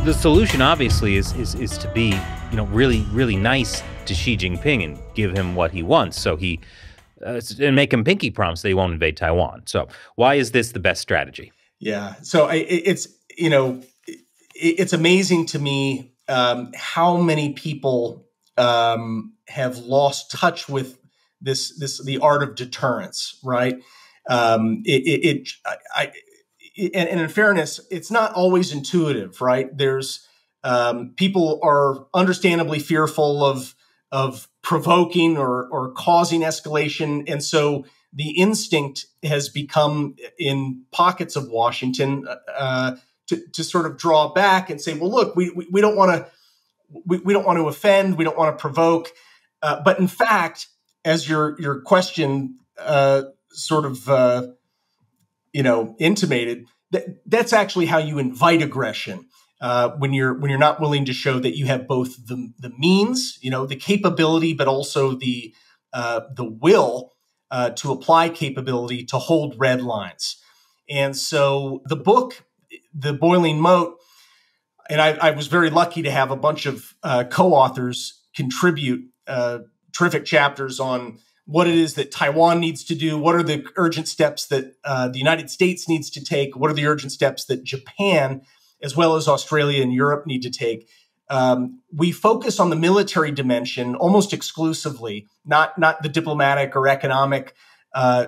The solution obviously is to be, really, really nice to Xi Jinping and give him what he wants. So and make him pinky promise that he won't invade Taiwan. So why is this the best strategy? Yeah. So it's amazing to me how many people have lost touch with the art of deterrence, right? And in fairness, it's not always intuitive, right? There's people are understandably fearful of provoking or causing escalation, and so the instinct has become in pockets of Washington to sort of draw back and say, well, look, we don't want to offend, we don't want to provoke, but in fact, as your question intimated, that's actually how you invite aggression. When you're not willing to show that you have both the means, the capability, but also the will to apply capability to hold red lines. And so the book, The Boiling Moat, and I was very lucky to have a bunch of co-authors contribute terrific chapters on what it is that Taiwan needs to do, what are the urgent steps that the United States needs to take, what are the urgent steps that Japan, as well as Australia and Europe, need to take. We focus on the military dimension almost exclusively, not the diplomatic or economic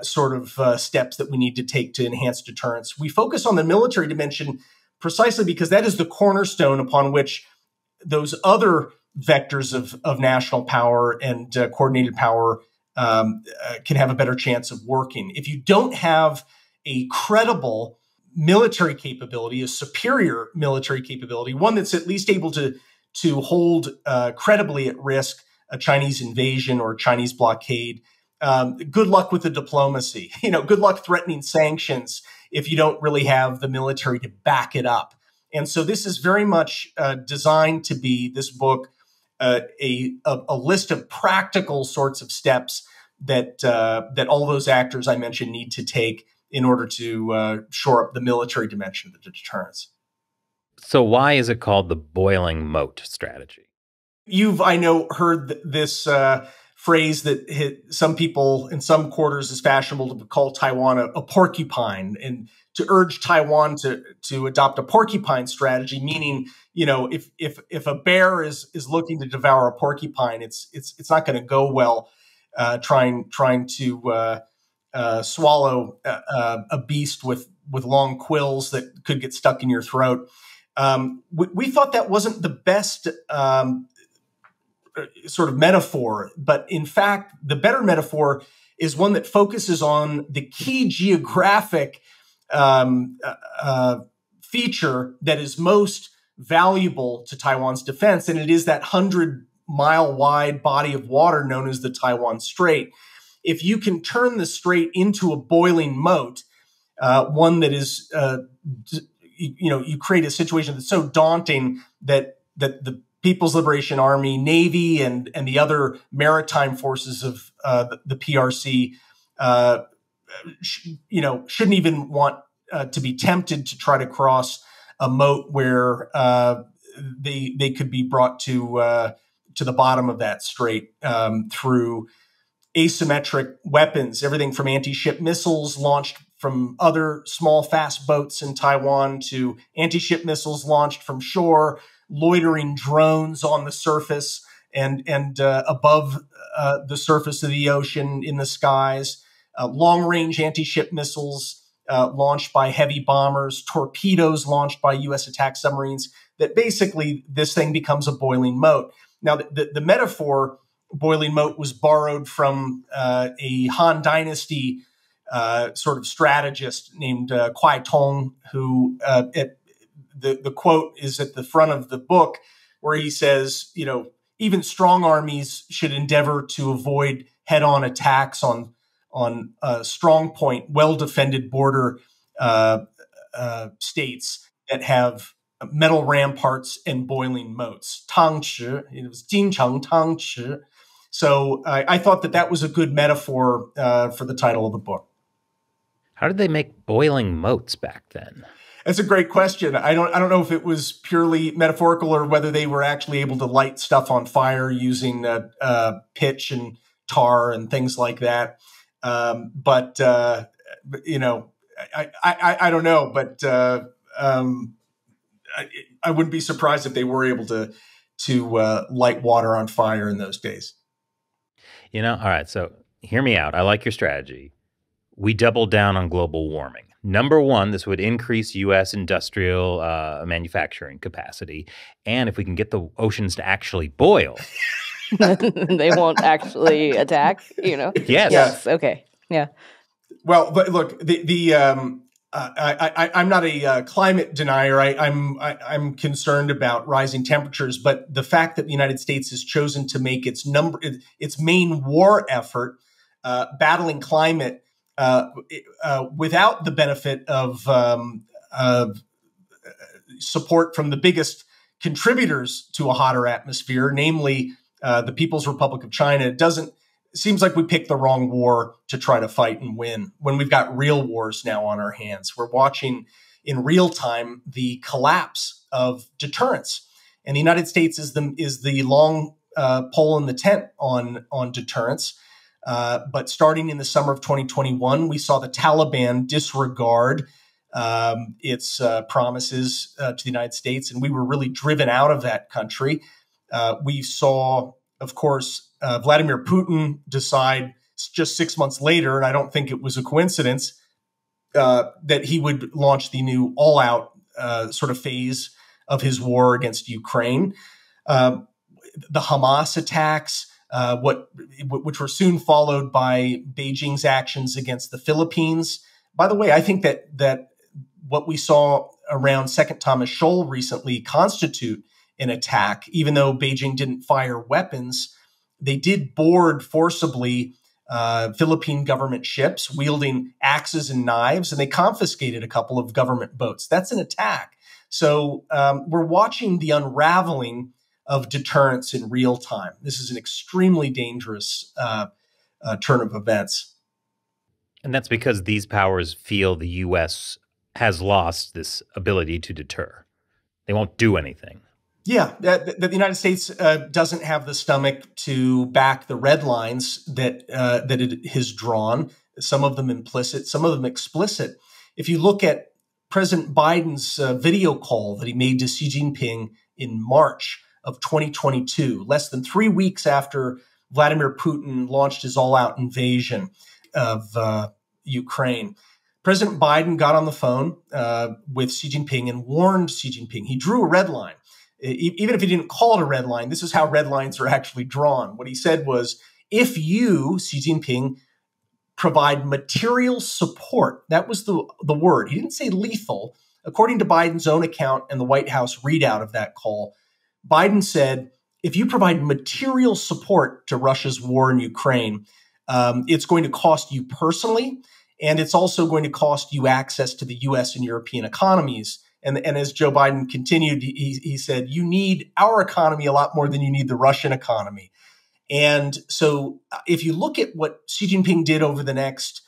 steps that we need to take to enhance deterrence. We focus on the military dimension precisely because that is the cornerstone upon which those other vectors of national power and coordinated power can have a better chance of working. If you don't have a credible military capability, a superior military capability, one that's at least able to hold credibly at risk a Chinese invasion or Chinese blockade, good luck with the diplomacy. Good luck threatening sanctions if you don't really have the military to back it up. And so this is very much designed to be, this book, a list of practical sorts of steps that all those actors I mentioned need to take in order to shore up the military dimension of the deterrence. So why is it called the Boiling Moat strategy? You've, I know, heard this phrase that some people in some quarters is fashionable to call Taiwan a porcupine, and to urge Taiwan to adopt a porcupine strategy, meaning, if a bear is looking to devour a porcupine, it's not going to go well trying to swallow a beast with long quills that could get stuck in your throat. We thought that wasn't the best sort of metaphor, but in fact, the better metaphor is one that focuses on the key geographic feature that is most valuable to Taiwan's defense, and it is that 100-mile wide body of water known as the Taiwan Strait. If you can turn the strait into a boiling moat, one that is, you create a situation that's so daunting that the People's Liberation Army, Navy, and the other maritime forces of the PRC, shouldn't even want to be tempted to try to cross a moat where they could be brought to the bottom of that strait through asymmetric weapons, everything from anti-ship missiles launched from other small, fast boats in Taiwan to anti-ship missiles launched from shore, loitering drones on the surface and above the surface of the ocean in the skies, long-range anti-ship missiles launched by heavy bombers, torpedoes launched by U.S. attack submarines, that basically this thing becomes a boiling moat. Now, the metaphor boiling moat was borrowed from a Han Dynasty sort of strategist named Kwai Tong, who the quote is at the front of the book, where he says, even strong armies should endeavor to avoid head-on attacks on strong point, well-defended border states that have metal ramparts and boiling moats. Tangchi, it was Jincheng Tangchi. So I thought that was a good metaphor for the title of the book. How did they make boiling moats back then? That's a great question. I don't know if it was purely metaphorical or whether they were actually able to light stuff on fire using pitch and tar and things like that. But you know, I don't know. But I wouldn't be surprised if they were able to light water on fire in those days. You know, all right. So hear me out. I like your strategy. We double down on global warming. Number one, this would increase U.S. industrial manufacturing capacity. And if we can get the oceans to actually boil, they won't actually attack, you know? Yes. Yes. Okay. Yeah. Well, but look, I'm not a climate denier. I'm concerned about rising temperatures, but the fact that the United States has chosen to make its main war effort battling climate without the benefit of support from the biggest contributors to a hotter atmosphere, namely the People's Republic of China, seems like we picked the wrong war to try to fight and win when we've got real wars now on our hands. We're watching in real time the collapse of deterrence. And the United States is the long pole in the tent on deterrence. But starting in the summer of 2021, we saw the Taliban disregard its promises to the United States, and we were really driven out of that country. We saw, of course, Vladimir Putin decide just 6 months later, and I don't think it was a coincidence, that he would launch the new all-out sort of phase of his war against Ukraine. The Hamas attacks, which were soon followed by Beijing's actions against the Philippines. By the way, I think that what we saw around Second Thomas Shoal recently constitute an attack, even though Beijing didn't fire weapons. They did board forcibly Philippine government ships wielding axes and knives, and they confiscated a couple of government boats. That's an attack. So we're watching the unraveling of deterrence in real time. This is an extremely dangerous turn of events. And that's because these powers feel the U.S. has lost this ability to deter. They won't do anything. Yeah, that the United States doesn't have the stomach to back the red lines that it has drawn, some of them implicit, some of them explicit. If you look at President Biden's video call that he made to Xi Jinping in March of 2022, less than 3 weeks after Vladimir Putin launched his all-out invasion of Ukraine, President Biden got on the phone with Xi Jinping and warned Xi Jinping. He drew a red line. Even if he didn't call it a red line, this is how red lines are actually drawn. What he said was, if you, Xi Jinping, provide material support, that was the word. He didn't say lethal. According to Biden's own account and the White House readout of that call, Biden said, if you provide material support to Russia's war in Ukraine, it's going to cost you personally, and it's also going to cost you access to the U.S. and European economies. And as Joe Biden continued, he said, you need our economy a lot more than you need the Russian economy. And so if you look at what Xi Jinping did over the next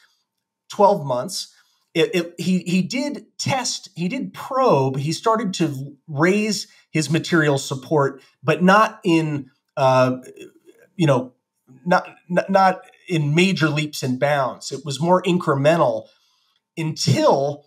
12 months, he did test, he did probe, he started to raise his material support, but not in, not in major leaps and bounds. It was more incremental until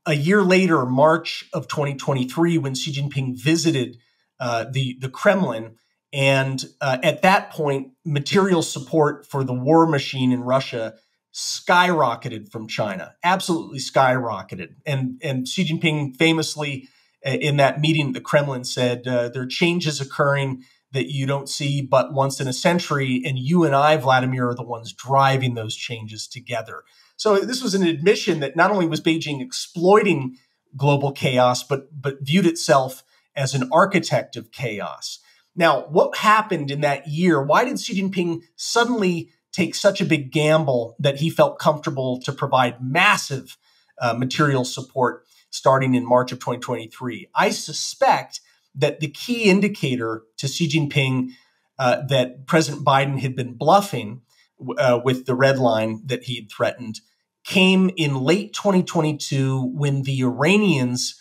a year later, March of 2023, when Xi Jinping visited the Kremlin. And at that point, material support for the war machine in Russia skyrocketed from China, absolutely skyrocketed. And Xi Jinping famously, in that meeting at the Kremlin, said, there are changes occurring that you don't see but once in a century. And you and I, Vladimir, are the ones driving those changes together. So this was an admission that not only was Beijing exploiting global chaos, but viewed itself as an architect of chaos. Now, what happened in that year? Why did Xi Jinping suddenly take such a big gamble that he felt comfortable to provide massive material support starting in March of 2023? I suspect that the key indicator to Xi Jinping that President Biden had been bluffing with the red line that he had threatened came in late 2022 when the Iranians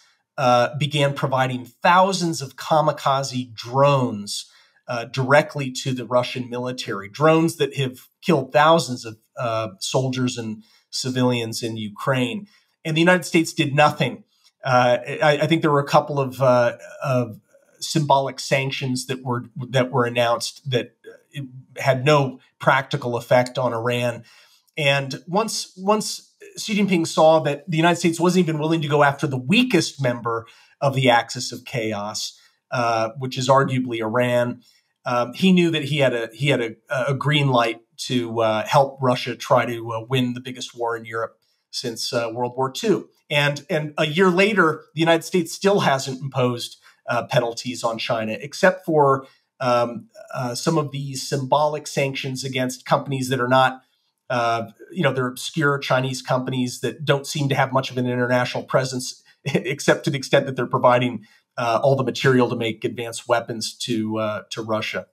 began providing thousands of kamikaze drones directly to the Russian military, drones that have killed thousands of soldiers and civilians in Ukraine. And the United States did nothing. I think there were a couple of symbolic sanctions that were announced that had no practical effect on Iran. And once Xi Jinping saw that the United States wasn't even willing to go after the weakest member of the axis of chaos, which is arguably Iran, he knew that he had a green light to help Russia try to win the biggest war in Europe since World War II. And a year later, the United States still hasn't imposed penalties on China, except for some of these symbolic sanctions against companies that are not, they're obscure Chinese companies that don't seem to have much of an international presence, except to the extent that they're providing all the material to make advanced weapons to Russia.